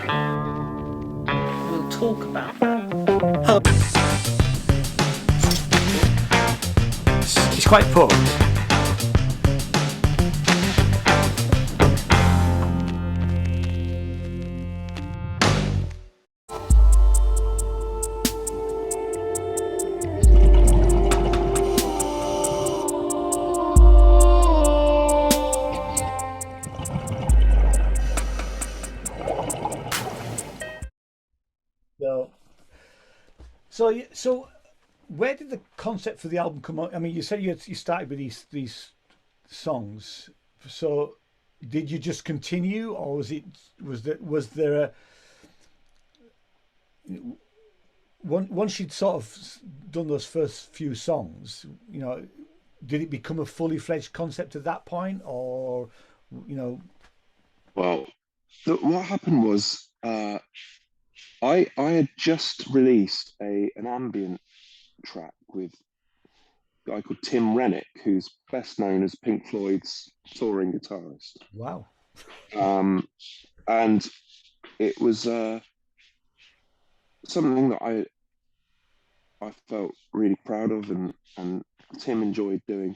We'll talk about that. It's quite poor. So, so where did the concept for the album come on? I mean, you said you started with these songs. So did you just continue, or was there a once you'd sort of done those first few songs, did it become a fully fledged concept at that point, or you know, Well, what happened was I had just released a an ambient track with a guy called Tim Rennick, who's best known as Pink Floyd's touring guitarist. wow, Um, and it was something that I felt really proud of, and Tim enjoyed doing.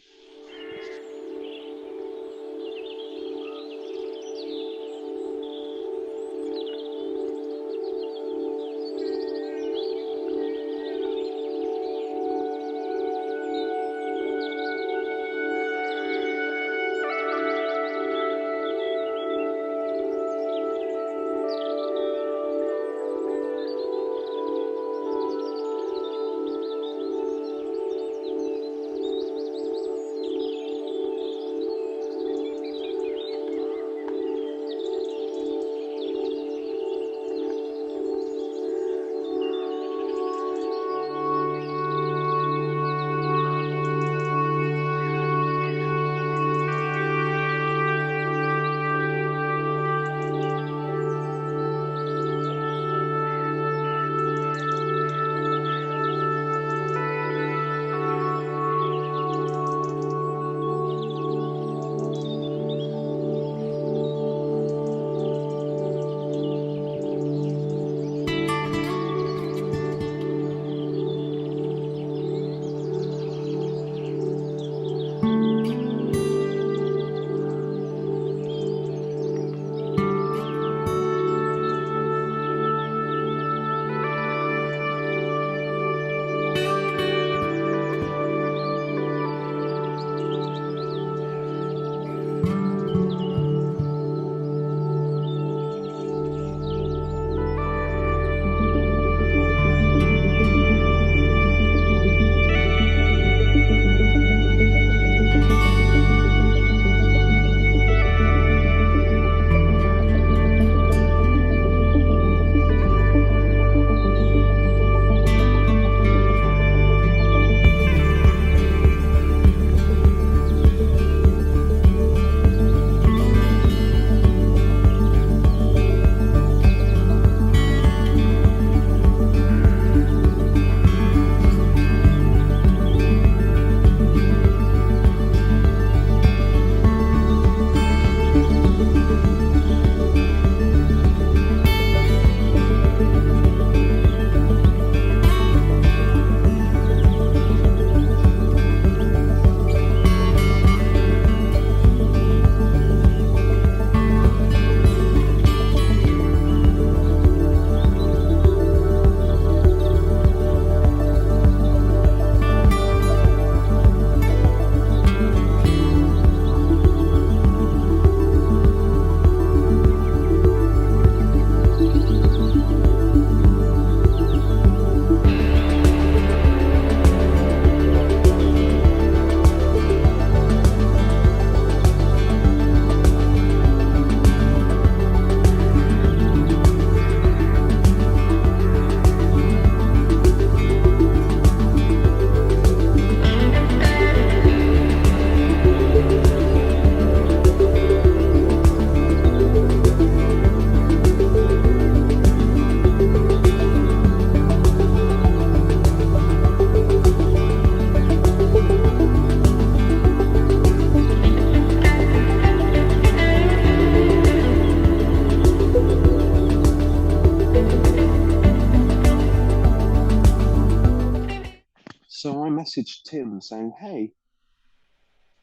messaged Tim saying, "Hey,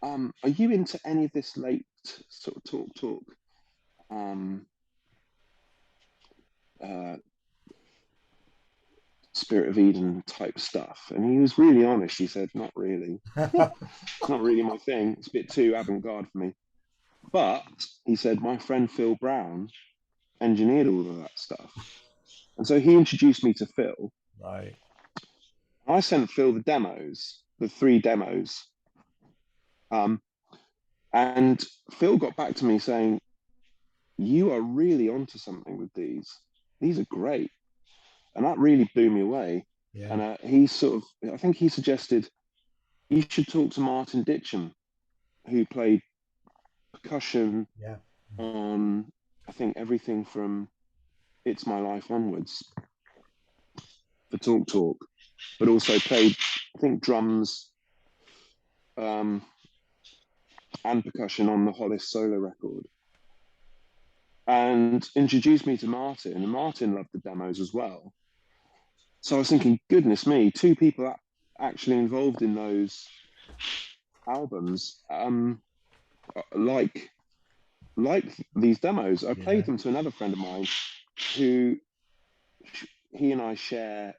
are you into any of this late sort of talk um, uh, Spirit of Eden type stuff?" And he was really honest. He said, "Not really. It's not really my thing. It's a bit too avant-garde for me." But he said, "My friend Phil Brown engineered all of that stuff." And so he introduced me to Phil. Right. I sent Phil the demos, the 3 demos. And Phil got back to me saying, "You are really onto something with these. These are great." And that really blew me away. Yeah. And he sort of, I think he suggested, "You should talk to Martin Ditcham, who played percussion Yeah. on, I think, everything from It's My Life onwards for Talk, but also played, I think, drums and percussion on the Hollis solo record." And introduced me to Martin, and Martin loved the demos as well. So I was thinking, goodness me, 2 people actually involved in those albums, like these demos. I played them to another friend of mine who, he and I share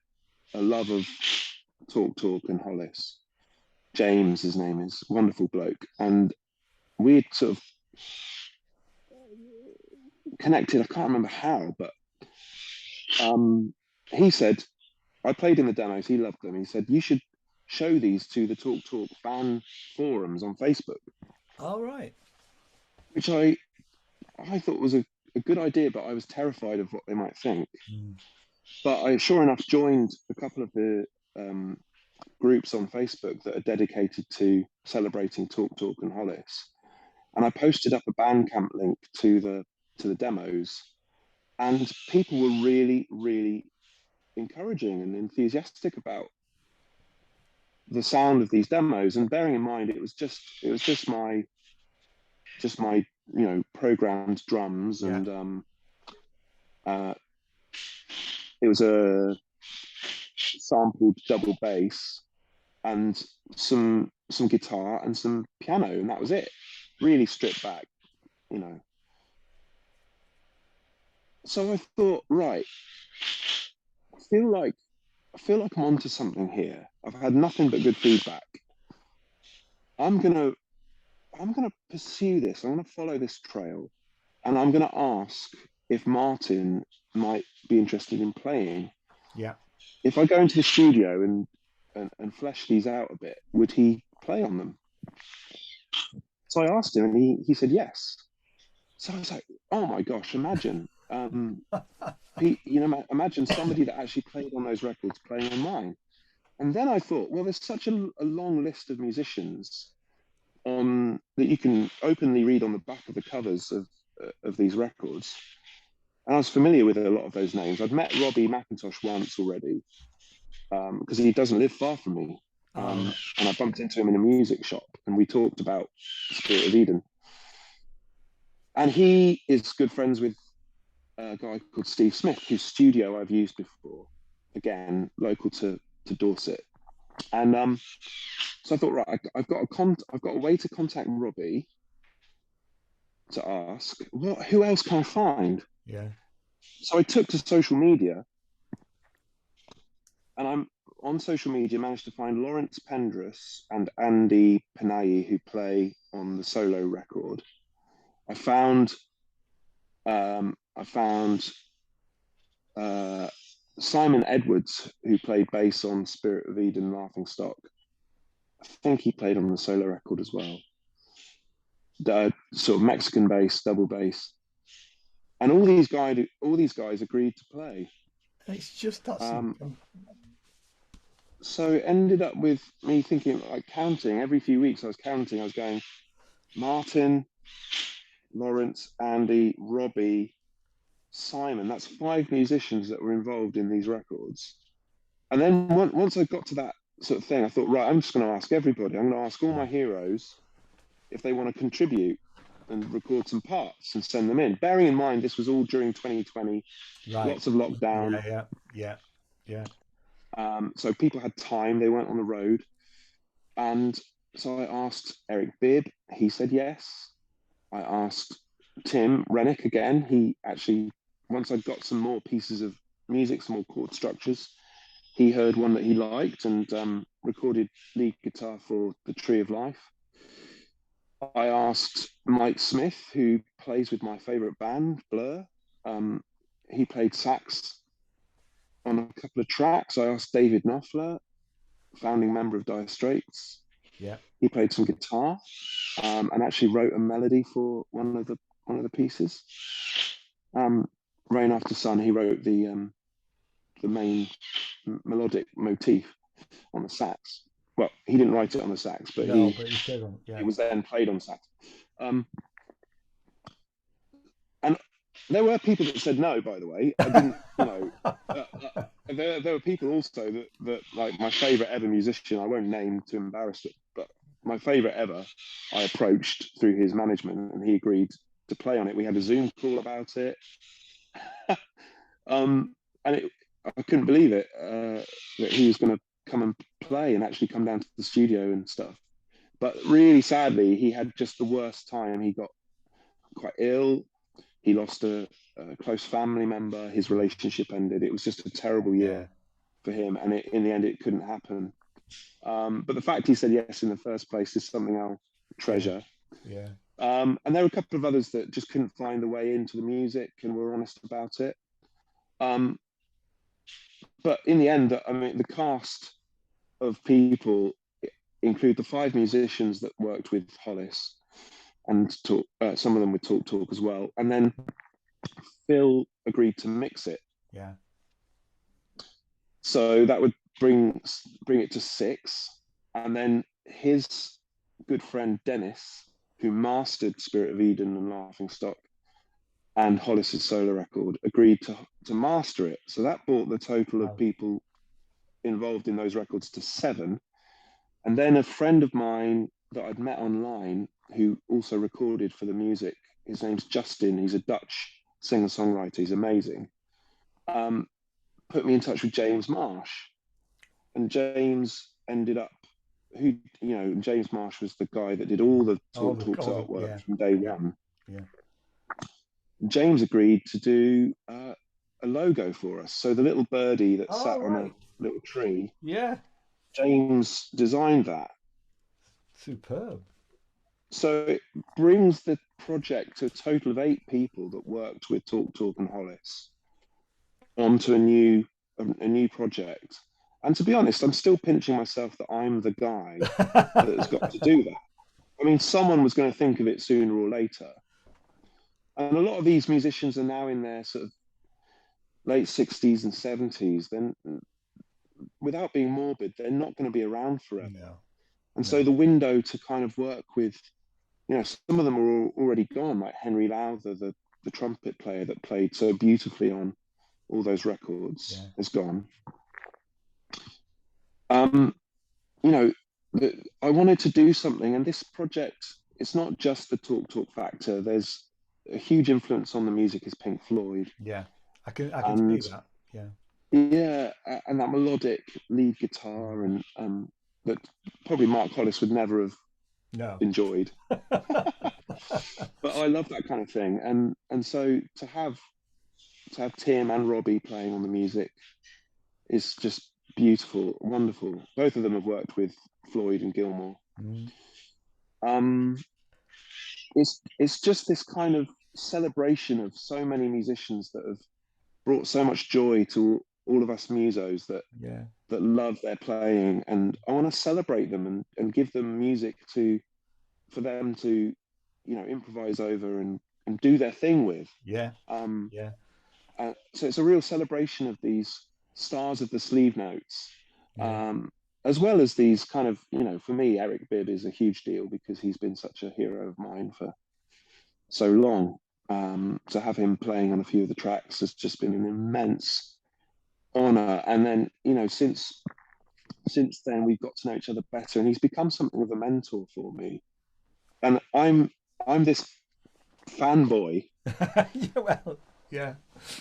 a love of Talk and Hollis. James, his name is, wonderful bloke, and we sort of connected. I can't remember how, but he said, I played in the demos, he loved them. He said, "You should show these to the Talk fan forums on Facebook." All right. Which I thought was a good idea, but I was terrified of what they might think. But I, sure enough, joined a couple of the groups on Facebook that are dedicated to celebrating Talk and Hollis, and I posted up a Bandcamp link to the demos, and people were really, really encouraging and enthusiastic about the sound of these demos. And bearing in mind, it was just my programmed drums, Yeah. and it was a sampled double bass and some guitar and some piano, and that was it. Really stripped back, you know. So I thought, right, I feel like I'm onto something here. I've had nothing but good feedback. I'm gonna pursue this. I'm gonna follow this trail, and I'm gonna ask if Martin might be interested in playing. Yeah. If I go into the studio and flesh these out a bit, would he play on them? So I asked him, and he said yes. So I was like, oh my gosh, imagine, imagine somebody that actually played on those records playing on mine. And then I thought, well, there's such a long list of musicians on that you can openly read on the back of the covers of these records. And I was familiar with a lot of those names. I'd met Robbie McIntosh once already, because he doesn't live far from me. And I bumped into him in a music shop, and we talked about Spirit of Eden. And he is good friends with a guy called Steve Smith, whose studio I've used before, again, local to Dorset. And so I thought, right, I've got a way to contact Robbie to ask, who else can I find? Yeah. So I took to social media, and I'm on social media, managed to find Lawrence Pendrus and Andy Panayi, who play on the solo record. I found Simon Edwards, who played bass on Spirit of Eden, Laughing Stock. I think he played on the solo record as well. The sort of Mexican bass, double bass, and all these guys agreed to play. It's just that simple. So it ended up with me thinking, like, counting every few weeks. I was going, Martin, Lawrence, Andy, Robbie, Simon. That's 5 musicians that were involved in these records. And then once I got to that sort of thing, I thought, right, I'm just going to ask everybody. I'm going to ask all my heroes if they want to contribute and record some parts and send them in. Bearing in mind, this was all during 2020, Right. Lots of lockdown. Yeah. So people had time. They weren't on the road. And so I asked Eric Bibb. He said yes. I asked Tim Rennick again. He actually, once I'd got some more pieces of music, some more chord structures, he heard one that he liked and recorded lead guitar for The Tree of Life. I asked Mike Smith, who plays with my favorite band, Blur. He played sax on a couple of tracks. I asked David Knopfler, founding member of Dire Straits. Yeah. He played some guitar and actually wrote a melody for one of the pieces. Rain After Sun. He wrote the main melodic motif on the sax. Well, he didn't write it on the sax, but No, but he played on. Yeah. it was then played on sax. And there were people that said no. By the way, I didn't. There were people also that like my favorite ever musician. I won't name to embarrass it, but my favorite ever, I approached through his management, and he agreed to play on it. We had a Zoom call about it, and I couldn't believe it that he was going to come and play and actually come down to the studio and stuff. But really sadly, he had just the worst time. He got quite ill. He lost a close family member. His relationship ended. It was just a terrible year for him. And in the end, it couldn't happen. But the fact he said yes in the first place is something I'll treasure. Yeah. And there were a couple of others that just couldn't find the way into the music and were honest about it. But in the end, I mean, the cast of people include the 5 musicians that worked with Hollis, and some of them with Talk Talk as well. And then Phil agreed to mix it. Yeah. So that would bring it to 6. And then his good friend Dennis, who mastered Spirit of Eden and Laughing Stock and Hollis's solo record, agreed to master it. So that brought the total of people involved in those records to 7. And then a friend of mine that I'd met online, who also recorded for the music, his name's Justin. He's a Dutch singer-songwriter. He's amazing. Put me in touch with James Marsh. And James ended up, James Marsh was the guy that did all the Talk Talks artwork from day one. Yeah. James agreed to do a logo for us. So the little birdie that sat on a little tree. Yeah. James designed that. Superb. So it brings the project to a total of 8 people that worked with Talk Talk and Hollis onto a new project. And to be honest, I'm still pinching myself that I'm the guy that has got to do that. I mean, someone was going to think of it sooner or later. And a lot of these musicians are now in their sort of late 60s and 70s. Then, without being morbid, they're not going to be around forever. No. And so the window to kind of work with, some of them are already gone, like Henry Lowther, the trumpet player that played so beautifully on all those records, is gone. I wanted to do something, and this project, it's not just the Talk Talk factor. There's a huge influence on the music is Pink Floyd. Yeah, I can see that. Yeah. Yeah, and that melodic lead guitar, and that probably Mark Hollis would never have enjoyed. But I love that kind of thing, and so to have Tim and Robbie playing on the music is just beautiful, wonderful. Both of them have worked with Floyd and Gilmour. It's just this kind of celebration of so many musicians that have brought so much joy to all of us musos that love their playing, and I want to celebrate them and give them music for them to improvise over and do their thing with. So it's a real celebration of these stars of the sleeve notes, as well as these kind of, for me, Eric Bibb is a huge deal because he's been such a hero of mine for so long. To have him playing on a few of the tracks has just been an immense honor. And then, since then we've got to know each other better, and he's become something of a mentor for me. And I'm this fanboy.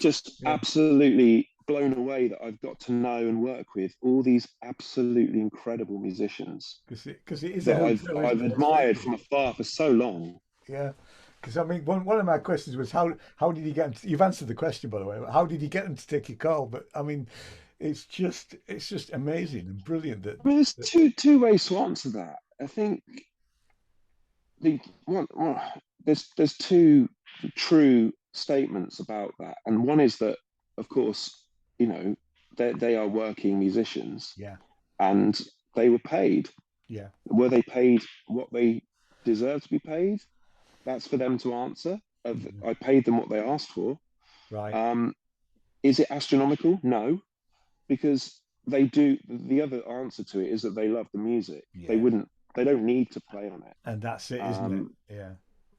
Just absolutely blown away that I've got to know and work with all these absolutely incredible musicians Because it is a that whole I've show, isn't I've it? Let's face admired it. from afar for so long. Yeah. Because I mean, one of my questions was how did you get him to, you've answered the question by the way. But how did you get him to take your call? But I mean, it's just amazing and brilliant I mean, there's that two ways to answer that. I think the one there's two true statements about that, and one is that, of course, you know, they are working musicians yeah, and they were paid. yeah, Were they paid what they deserve to be paid? That's for them to answer. mhm, I paid them what they asked for. right, Um, is it astronomical? No, because they do. The other answer to it is that they love the music. They yeah, wouldn't. They don't need to play on it. and that's it, isn't it? Um, Yeah,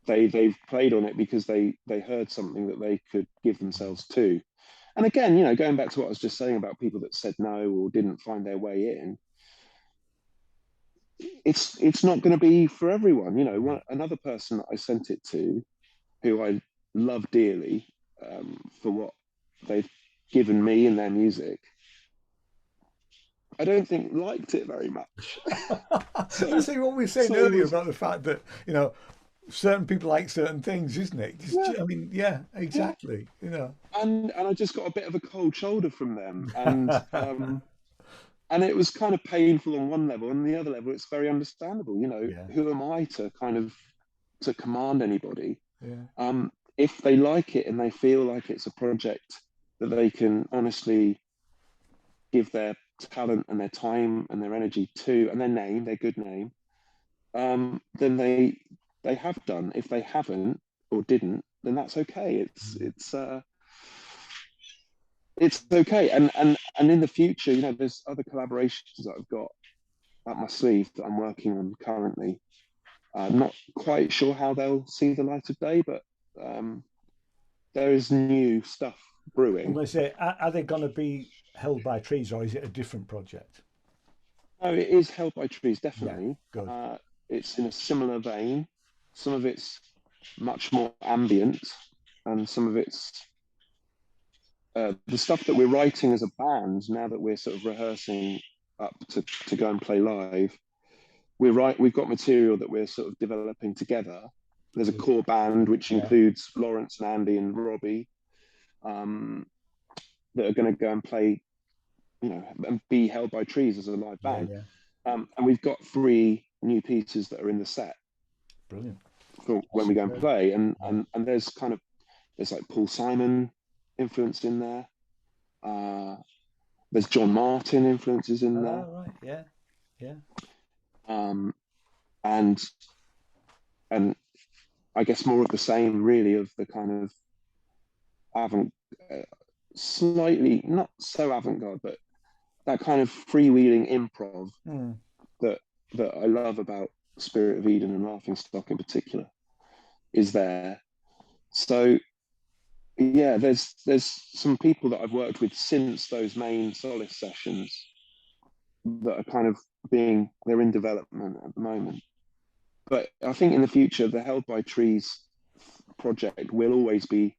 they've played on it because they heard something that they could give themselves to. And again, you know, going back to what I was just saying about people that said no or didn't find their way in, it's not going to be for everyone. You know, another person that I sent it to, who I love dearly, for what they've given me in their music, I don't think liked it very much. I so see what we were saying so it earlier was, about the fact that certain people like certain things, isn't it? yeah, I mean, yeah, yeah. exactly. And I just got a bit of a cold shoulder from them, and it was kind of painful on one level, and the other level, it's very understandable. You know, Yeah, who am I to kind of to command anybody? yeah, If they like it and they feel like it's a project that they can honestly give their talent and their time and their energy to, and their name, their good name, then they have done. If they haven't or didn't, then that's okay. It's okay. And in the future, you know, there's other collaborations that I've got up my sleeve that I'm working on currently. I'm not quite sure how they'll see the light of day, but um, there is new stuff I'm brewing. going to say, are they going to be held by trees or is it a different project? Oh, it is held by trees, Yeah, definitely. good. Uh, it's in a similar vein. Some of it's much more ambient, and some of it's the stuff that we're writing as a band. Now that we're sort of rehearsing up to go and play live, we've got material that we're sort of developing together. There's a Good. core band which Yeah, includes Lawrence and Andy and Robbie, um, that are going to go and play, you know, and be held by trees as a live yeah, band. yeah. And we've got three new pieces that are in the set Brilliant. for when we go and Superb. play. Yeah. And there's like Paul Simon influence in there. Uh, there's John Martin influences in there. Oh, right. Yeah, yeah. Um, and and I guess more of the same, really, of the kind of avant, uh, slightly not so avant-garde, but that kind of freewheeling improv Hmm. that I love about Spirit of Eden and Laughing Stock in particular is there. So yeah, there's some people that I've worked with since those main Solace sessions that are kind of they're in development at the moment. But I think in the future, the Held by Trees project will always be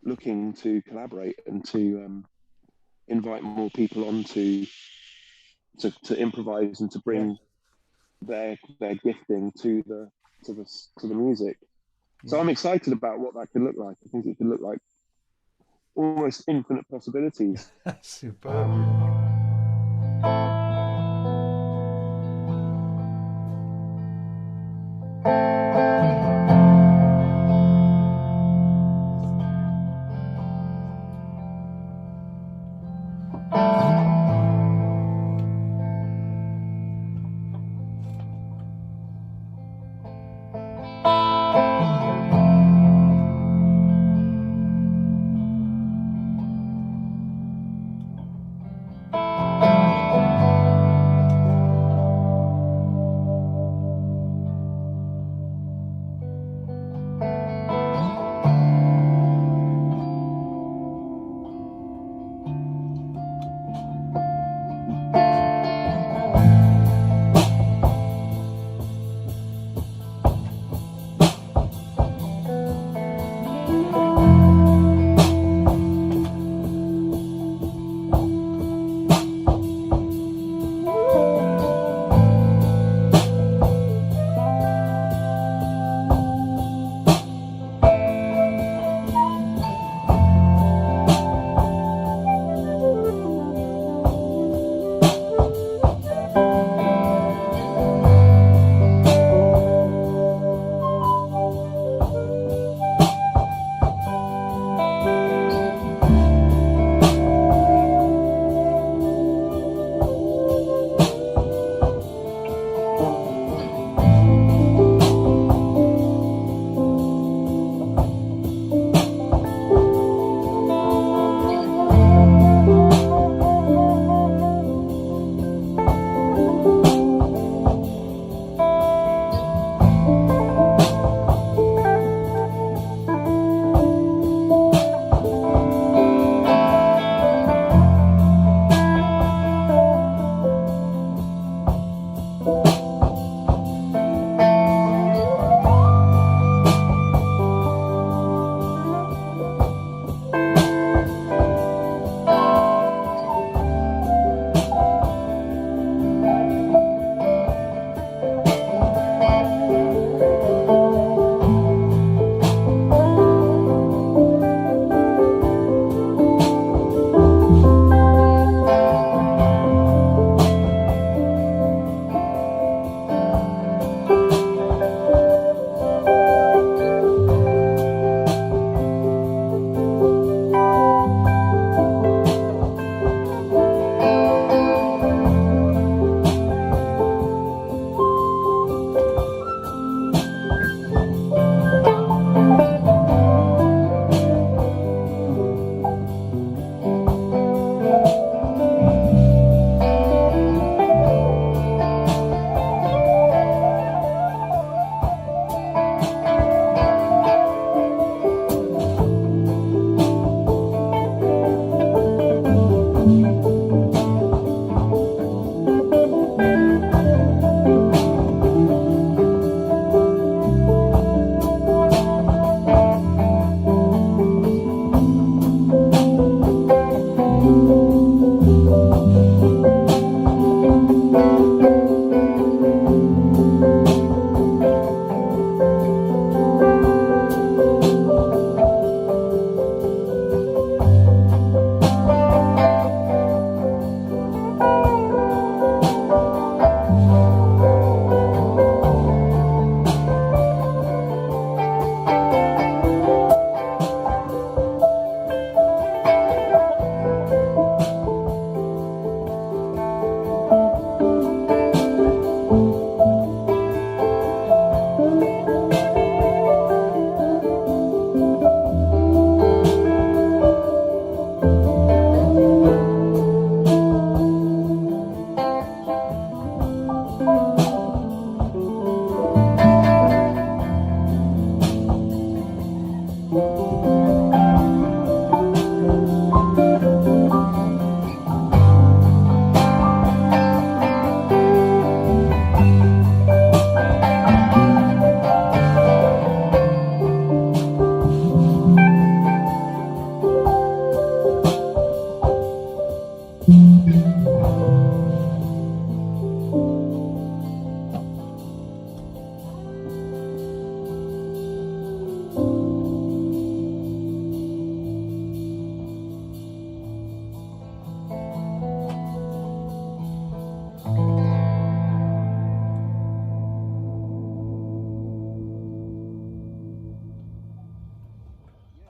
looking to collaborate and to invite more people on to improvise and to Yeah, bring their gifting to the to the music. So yeah. I'm excited about what that could look like. I think it could look like almost infinite possibilities. Superb. Um, Yeah.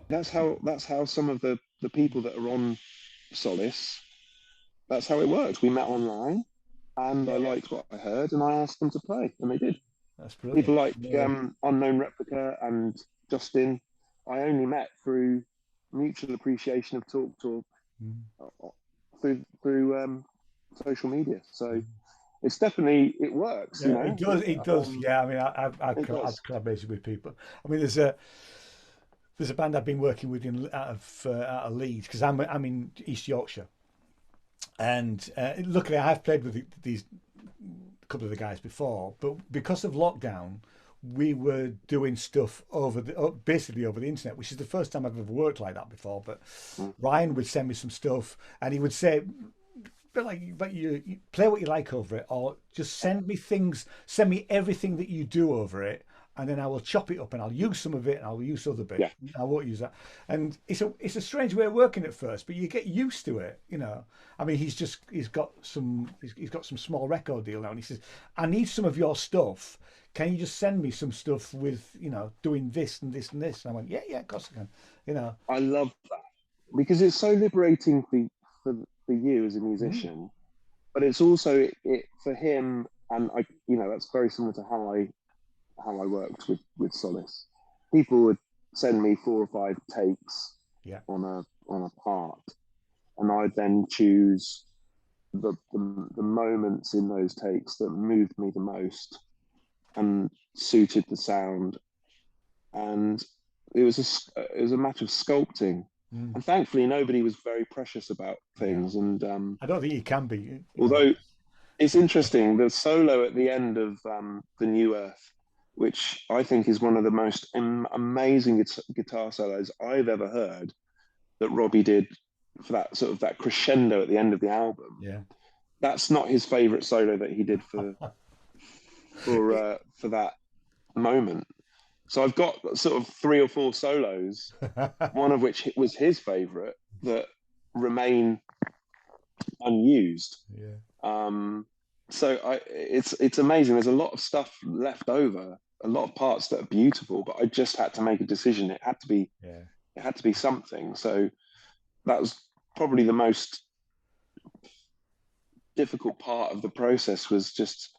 that's how some of the people that are on Solace, that's how it worked. We met online, and Yeah, I yeah. liked what I heard, and I asked them to play, and they did. That's People brilliant. like Yeah, Unknown Replica and Justin, I only met through mutual appreciation of Talk Talk mm, through social media. So it's definitely it works, yeah. It does. It does. Um, Yeah. I mean, it I've does. collaborated with people. I mean, there's a band I've been working with out of Leeds because I'm in East Yorkshire, and luckily I've played with these couple of the guys before, but because of lockdown, we were doing stuff basically over the internet, which is the first time I've ever worked like that before. But Mm. Ryan would send me some stuff, and he would say, but you play what you like over it, or just send me things, send me everything that you do over it, and then I will chop it up and I'll use some of it and I'll use other bits. Yeah, I won't use that. And it's a strange way of working at first, but you get used to it, you know. I mean, he's got some small record deal now, and he says, I need some of your stuff. Can you just send me some stuff with, doing this and this and this? And I went, yeah, yeah, of course I can. You know. I love that because it's so liberating for for you as a Mm, musician, but it's also it for him, and that's very similar to how I worked with Solace. People would send me 4 or 5 takes yeah. on a part, and I'd then choose the moments in those takes that moved me the most and suited the sound. And it was a matter of sculpting. Mm. And thankfully, nobody was very precious about Yeah. things. And I don't think you can be. although it's interesting, the solo at the end of the New Earth, which I think is one of the most amazing guitar solos I've ever heard, that Robbie did for that sort of that crescendo at the end of the album. Yeah. That's not his favorite solo that he did for that moment. So I've got sort of 3 or 4 solos, one of which was his favorite, that remain unused. Yeah. Um, it's amazing. There's a lot of stuff left over, a lot of parts that are beautiful, but I just had to make a decision. Yeah. It had to be something. So that was probably the most difficult part of the process, was just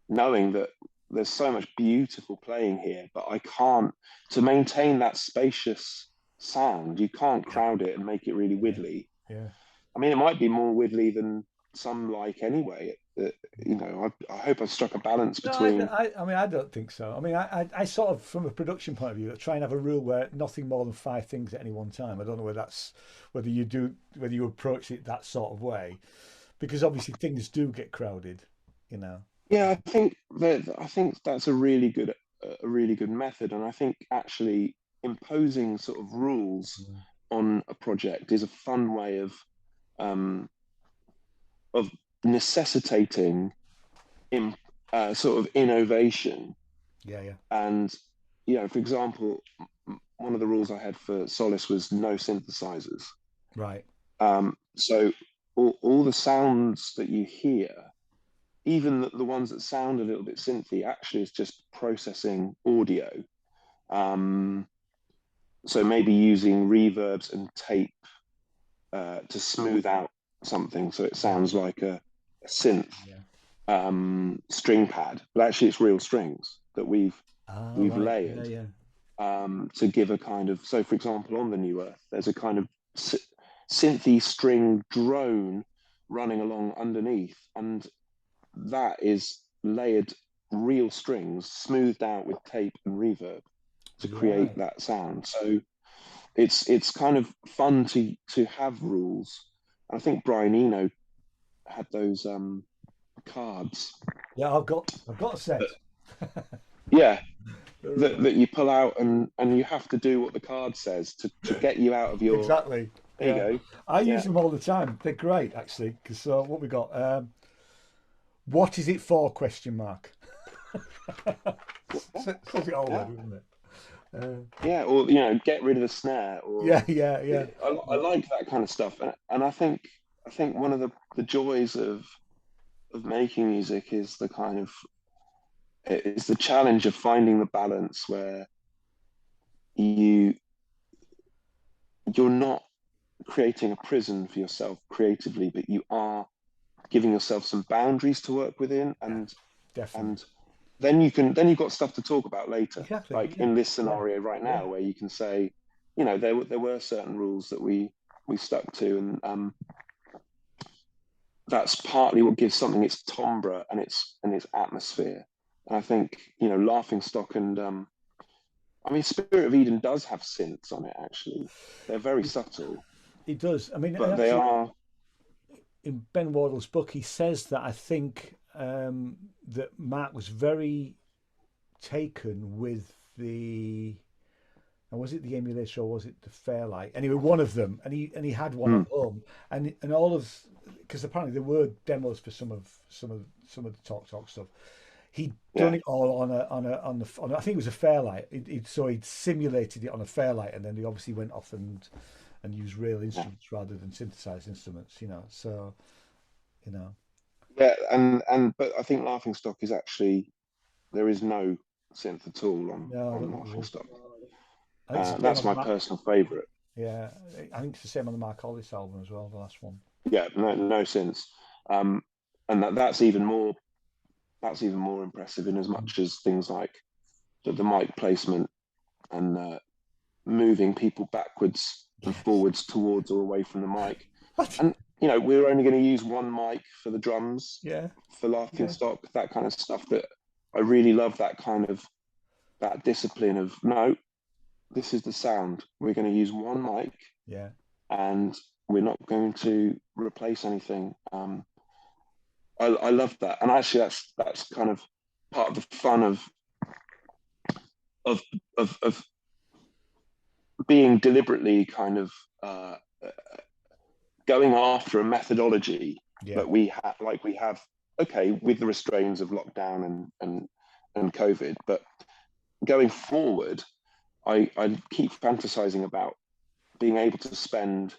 knowing that there's so much beautiful playing here, but I can't, to maintain that spacious sound, you can't Yeah. crowd it and make it really Yeah. widdly. Yeah. I mean, it might be more widdly than some like anyway. I hope I've struck a balance No, between. I mean, I don't think so. I mean, I sort of, from a production point of view, try and have a rule where nothing more than 5 things at any one time. I don't know whether you approach it that sort of way, because obviously things do get crowded, you know. Yeah, I think that's a really good method, and I think actually imposing sort of rules Mm. on a project is a fun way um, of necessitating in sort of innovation. Yeah, yeah, And for example, one of the rules I had for Solace was no synthesizers. right. So all the sounds that you hear, even the ones that sound a little bit synthy, actually is just processing audio. Um, so maybe using reverbs and tape to smooth out something so it Yeah, sounds like a synth yeah. string pad, but actually it's real strings that we've Ah, we've right. Yeah, layered yeah. to give a kind of. So, for example, on the New Earth, there's a kind of synthy string drone running along underneath, and that is layered real strings smoothed out with tape and reverb to create Right. that sound. So it's kind of fun to have rules. I think Brian Eno had those cards. Yeah, I've got a That, set. yeah, They're, that you pull out, and you have to do what the card says to get you out of your. exactly. There you Yeah, go. I use Yeah. them all the time. They're great, actually. Because what we got? What is it for? Question mark. Says it all there, Yeah. doesn't it? Uh, Yeah, or get rid of the snare, or yeah, yeah, yeah. I like that kind of stuff, and I think one of the joys of making music is the challenge of finding the balance where you you're not creating a prison for yourself creatively, but you are giving yourself some boundaries to work within, Yeah, and definitely. and then you've got stuff to talk about later. Exactly. Like Yeah. in this Yeah. scenario right Yeah. now, where you can say, there were certain rules that we stuck to, and that's partly what gives something its timbre and its atmosphere. And I think Laughing Stock and I mean, Spirit of Eden does have synths on it. Actually, they're very subtle, It does. I mean, and but they actually, are. in Ben Wardle's book, he says that I think that Mark was very taken with the. And was it the emulator or was it the Fairlight? Anyway, one of them, and he had one at Mm, home, and all of, because apparently there were demos for some of the Talk stuff. He'd done yeah, it all on I think it was a Fairlight. So he'd simulated it on a Fairlight, and then he obviously went off and used real yeah, instruments rather than synthesized instruments. So you know, yeah. But I think Laughing Stock is actually there is no synth at all no, I don't on think there Laughing is. Stock. I think it's the same That's on the my Mark. personal favourite. Yeah, I think it's the same on the Mark Hollis album as well, the last one. Yeah, no synths, um, and that's even more impressive in as much as things like the mic placement and moving people backwards and Yes. forwards towards or away from the mic. What? And we're only going to use one mic for the drums Yeah. for Laughing Yeah. Stock, that kind of stuff. But I really love that discipline of no, this is the sound. We're going to use one mic, Yeah. and we're not going to replace anything. I love that, and actually, that's kind of part of the fun of of being deliberately kind of going after a methodology Yeah. that we have, okay, with the restraints of lockdown and COVID, but going forward, I keep fantasizing about being able to spend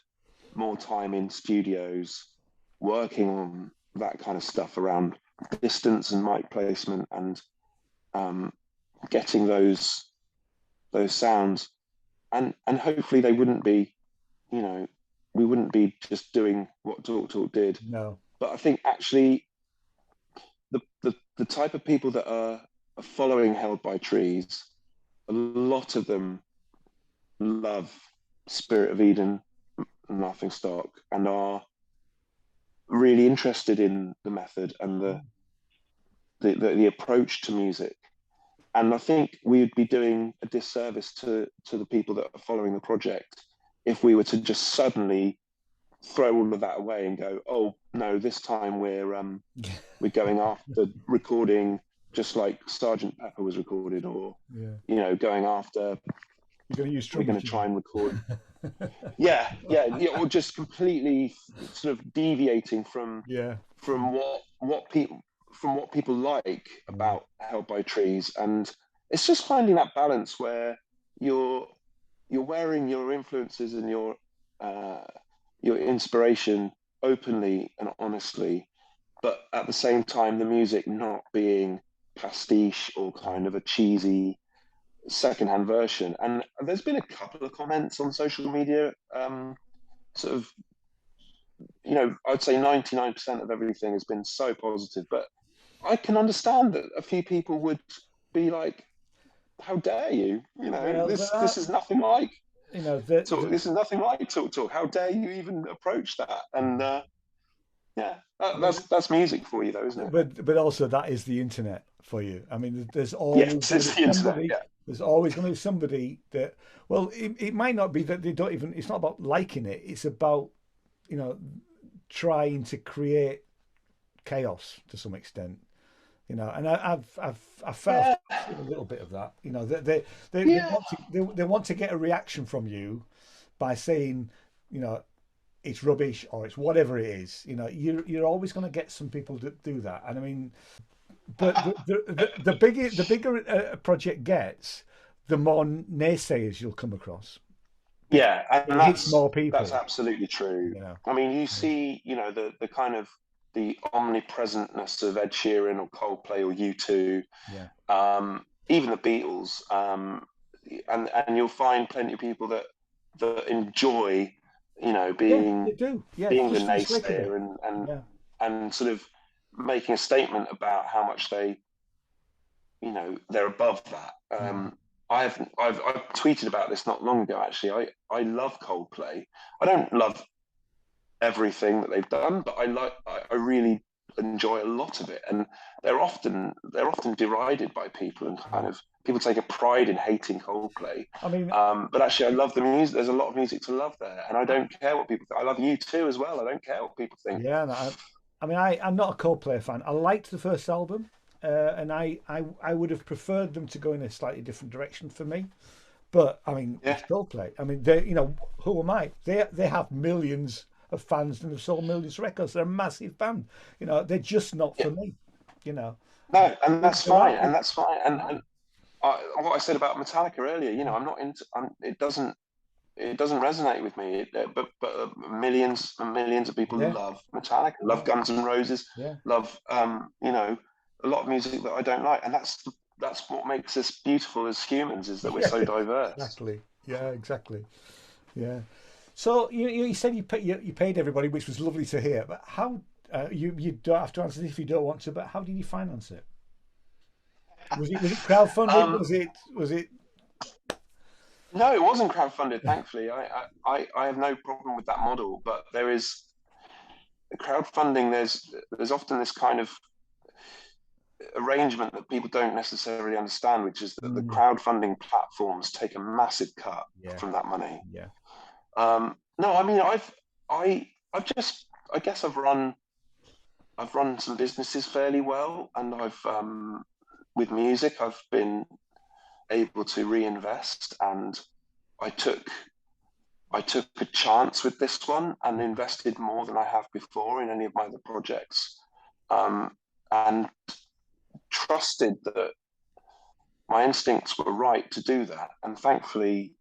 more time in studios working on that kind of stuff around distance and mic placement and um, getting those sounds, and hopefully they wouldn't be, you know, we wouldn't be just doing what Talk did. No. But I think actually the type of people that are following Held by Trees, a lot of them love Spirit of Eden and Laughing Stock and are really interested in the method and the approach to music. And I think we'd be doing a disservice to the people that are following the project if we were to just suddenly throw all of that away and go, oh no, this time we're going after recording just like Sergeant Pepper was recorded, or Yeah. going after You're going to use we're drum going to try machine. and record, yeah, or just completely sort of deviating Yeah. from what people like Yeah. about Held by Trees, and it's just finding that balance where you're you're wearing your influences and uh, your inspiration openly and honestly, but at the same time, the music not being pastiche or Yeah. kind of a cheesy secondhand version. And there's been a couple of comments on social media, sort of, I'd say 99% of everything has been so positive, but I can understand that a few people would be like, "How dare you? Well, there This are, is nothing like talk. the This is nothing like talk. How dare you even approach that?" And yeah, I mean, that's music for you, though, isn't it? but also that is the internet for you. I mean, there's Yes, always going to it's be the internet. somebody. Yeah, There's always going to be somebody that. Well, it might not be that they don't even. It's not about liking it. It's about you know trying to create chaos to some extent. And I've felt yeah, a little bit of that. They yeah. want to they want to get a reaction from you by saying, you know, it's rubbish or it's whatever it is. You're always going to get some people that do that. And I mean, but the bigger a project gets, the more naysayers you'll come across because Yeah, and it hits more that's people. absolutely true. You know. I mean, you see, the kind of the omnipresentness of Ed Sheeran or Coldplay or U2, Yeah. even the Beatles, and you'll find plenty of people that that enjoy, Yeah, they do. Yeah, being the just for the sake of it. naysayer Yeah. and sort of making a statement about how much they're above that. Mm. I've tweeted about this not long ago. Actually, I love Coldplay. I don't love everything that they've done, but I really enjoy a lot of it, and they're often derided by people, and kind of people take a pride in hating Coldplay. I mean, But actually, I love the music. There's a lot of music to love there, and I don't care what people think. I love you too as well. I don't care what people think. yeah, no, I mean, I'm not a Coldplay fan. I liked the first album, and I would have preferred them to go in a slightly different direction for me. But I mean, Yeah, it's Coldplay. I mean, they, who am I? They have millions of fans and have sold millions of records. They're a massive band. They're just not yeah. for me. You know, No, and that's there fine, are and people. that's fine. And what I said about Metallica earlier, I'm not into. It doesn't resonate with me. But millions and millions of people Yeah, love Metallica, yeah, love Guns N' Roses, yeah. love a lot of music that I don't like, and that's what makes us beautiful as humans, is that we're Yeah, so diverse. exactly. Yeah, exactly. Yeah. So you said you paid everybody, which was lovely to hear. But how you don't have to answer this if you don't want to. But how did you finance it? Was it crowdfunded? Um, Was it? no, it wasn't crowdfunded. Thankfully, I have no problem with that model, but there is crowdfunding. There's often this kind of arrangement that people don't necessarily understand, which is that the Mm, crowdfunding platforms take a massive cut yeah, from that money. yeah, No, I mean I've just I guess I've run some businesses fairly well, and with music I've been able to reinvest, and I took I took a chance with this one and invested more than I have before in any of my other projects, um, and trusted that my instincts were right to do that. And thankfully,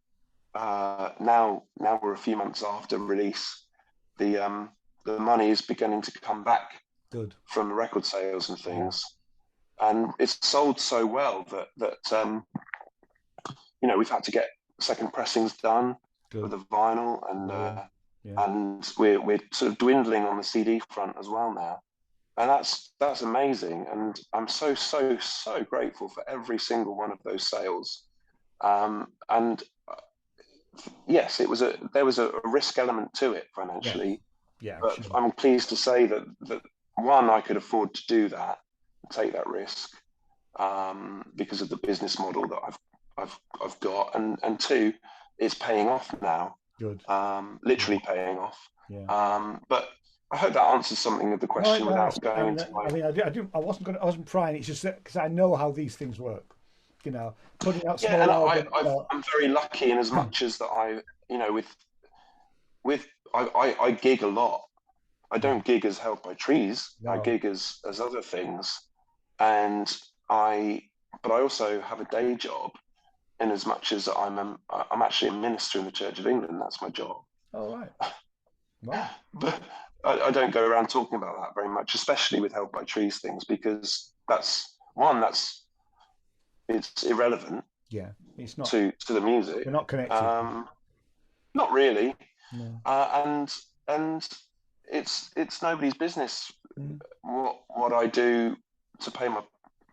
now we're a few months after release, the money is beginning to come back good, from record sales and yeah, things, and it's sold so well that we've had to get second pressings done for good, the vinyl, yeah, yeah, yeah, and we're sort of dwindling on the CD front as well now, and that's amazing, and I'm so so so grateful for every single one of those sales. And yes, there was a risk element to it yes, financially, yeah, I'm but sure. I'm pleased to say that one, I could afford to do that, take that risk, because of the business model that I've got, and two, it's paying off now, Good, literally yeah, paying off. yeah. But I hope that answers something of the No, question no, without going into I my. mean, I wasn't prying. It's just because I know how these things work. Putting out Yeah, small and album. I'm very lucky in as much as that with I gig a lot. I Yeah, don't gig as Held by Trees. I no, gig as other things, and I but I also have a day job in as much as I'm actually a minister in the Church of England. That's my job, all right, wow, but I don't go around talking about that very much, especially with Held by Trees things, because that's it's irrelevant yeah. It's not. to the music. We're not connected. Um, Not really, No. and it's nobody's business Mm, what I do to pay my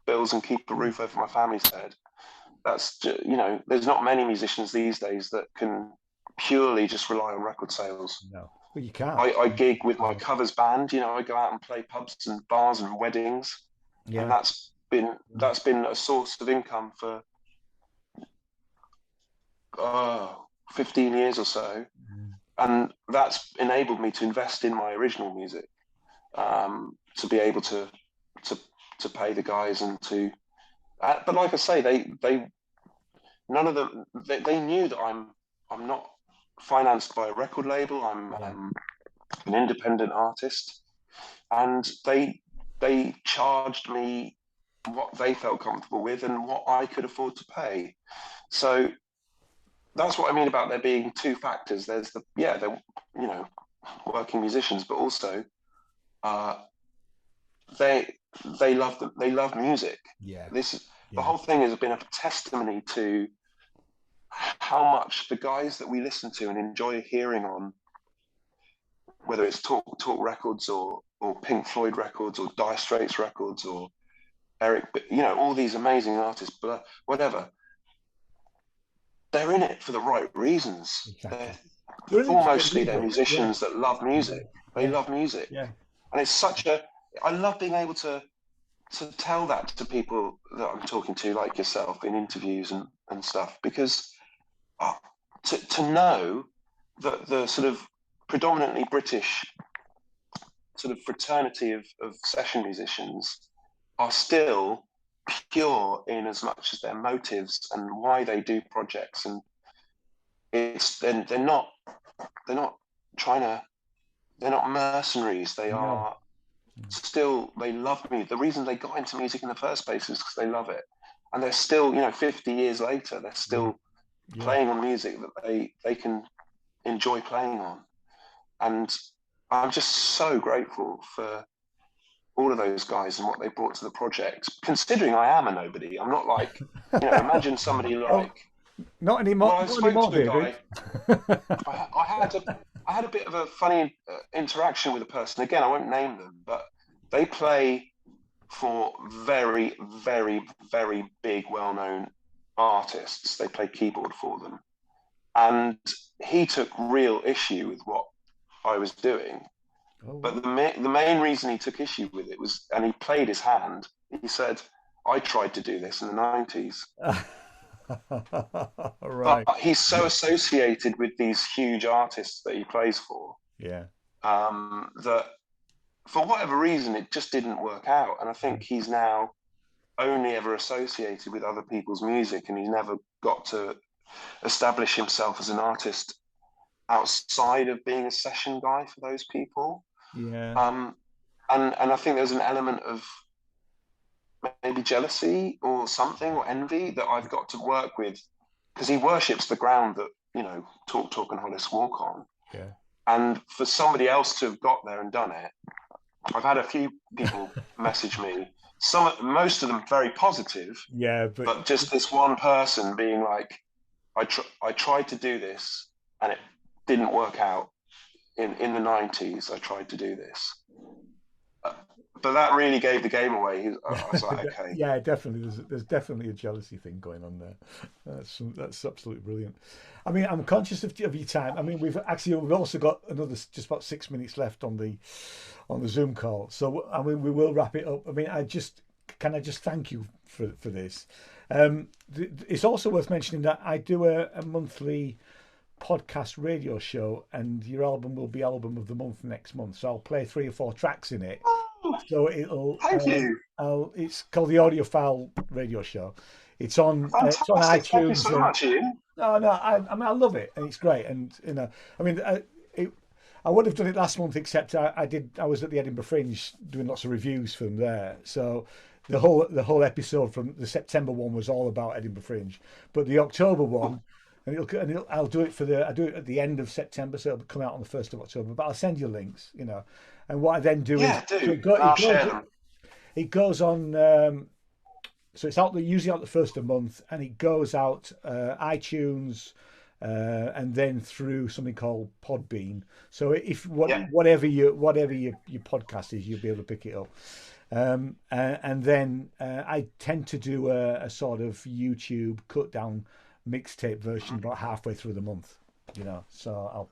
bills and keep a mm, roof over my family's head. There's not many musicians these days that can purely just rely on record sales. no, well, you can't. I gig with my Yeah, covers band. I go out and play pubs and bars and weddings, and yeah, that's been a source of income for 15 years or so, mm, and that's enabled me to invest in my original music, to be able to to pay the guys and to. But like I say, they none of them they knew that I'm not financed by a record label. I'm yeah, an independent artist, and they charged me what they felt comfortable with and what I could afford to pay. So that's what I mean about there being two factors. There's they're you know working musicians, but also uh, they they love music. yeah, This The yeah, whole thing has been a testimony to how much the guys that we listen to and enjoy hearing on, whether it's Talk Records or Pink Floyd records or Dire Straits records or Eric, all these amazing artists, but whatever, they're in it for the right reasons. Exactly. They're musicians that love music. They love music. Yeah. And it's I love being able to tell that to people that I'm talking to, like yourself, in interviews and stuff, because to know that the sort of predominantly British sort of fraternity of session musicians are still pure in as much as their motives and why they do projects, and they're not mercenaries. They are still, they love me. The reason they got into music in the first place is because they love it, and they're still 50 years later they're still playing on music that they can enjoy playing on. And I'm just so grateful for all of those guys and what they brought to the project, considering I am a nobody. I'm not like, imagine somebody like, not anymore. Well, I spoke to a guy. I had a bit of a funny interaction with a person. Again, I won't name them, but they play for very, very, very big, well-known artists. They play keyboard for them, and he took real issue with what I was doing. But the main reason he took issue with it was, and he played his hand. He said, "I tried to do this in the '90s." Right. But he's so associated with these huge artists that he plays for, that for whatever reason it just didn't work out. And I think he's now only ever associated with other people's music, and he's never got to establish himself as an artist outside of being a session guy for those people. And I think there's an element of maybe jealousy or something, or envy, that I've got to work with, because he worships the ground that Talk and Hollis walk on. And for somebody else to have got there and done it, I've had a few people message me, most of them very positive, but just this one person being like, I tried to do this and it didn't work out. In the '90s I tried to do this, but that really gave the game away. I was like, okay. Yeah, definitely. There's definitely a jealousy thing going on there. That's absolutely brilliant. I mean, I'm conscious of your time. I mean, we've also got another just about 6 minutes left on the Zoom call. So I mean, we will wrap it up. I mean, can I just thank you for this. It's also worth mentioning that I do a monthly podcast radio show, and your album will be album of the month next month. So I'll play 3 or 4 tracks in it. So it'll. Thank you. It's called the Audiophile Radio Show. It's on iTunes. Thank you so much, Ian. No, I mean, I love it, and it's great. And I mean, I would have done it last month, except I was at the Edinburgh Fringe doing lots of reviews for them there. So the whole episode from the September one was all about Edinburgh Fringe, but the October one. I'll do it I do it at the end of September, so it'll come out on the 1st of October. But I'll send you links, And what I then do it goes on. So it's usually out the first of the month, and it goes out iTunes, and then through something called Podbean. So whatever your podcast is, you'll be able to pick it up. And then I tend to do a sort of YouTube cut down mixtape version about halfway through the month, so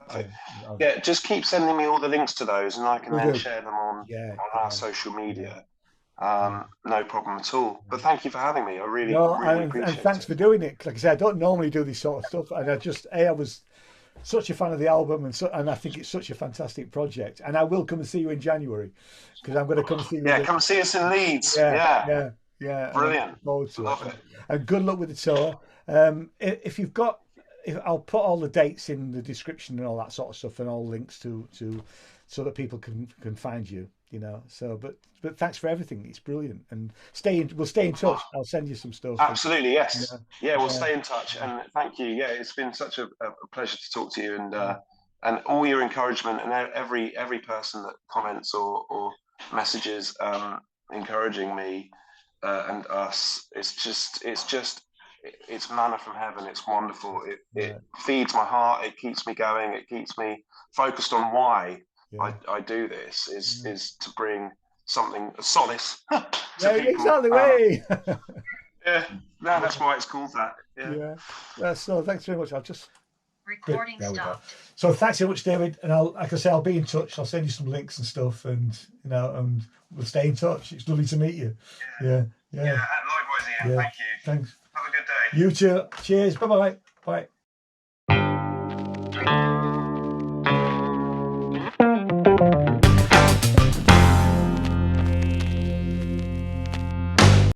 I'll just keep sending me all the links to those, and I can then share them on our social media. No problem at all. But thank you for having me. I really appreciate it. And thanks for doing it. Like I said, I don't normally do this sort of stuff, and I was such a fan of the album, and I think it's such a fantastic project. And I will come and see you in January, because I'm going to come see you. Come see us in Leeds. Yeah. Brilliant. Love it. And good luck with the tour. I'll put all the dates in the description and all that sort of stuff, and all links to so that people can find you. So but thanks for everything. It's brilliant, and we'll stay in touch. I'll send you some stuff. Absolutely, yes. We'll stay in touch, and thank you. It's been such a pleasure to talk to you, and all your encouragement, and every person that comments or messages encouraging me and us. It's just it's manna from heaven. It's wonderful. It Yeah. feeds my heart. It keeps me going. It keeps me focused on why Yeah. I do this. Yeah. Is to bring something solace to Yeah, people. exactly. Way. Yeah, no, that's why it's called that. Yeah. So thanks very much. I'll just Recording there we go. stopped. So thanks so much, David. And like I say, I'll be in touch. I'll send you some links and stuff, and and we'll stay in touch. It's lovely to meet you. Yeah. Likewise, Ian. Yeah. Thank you. Thanks. Have a good day. You too. Cheers. Bye-bye. Bye.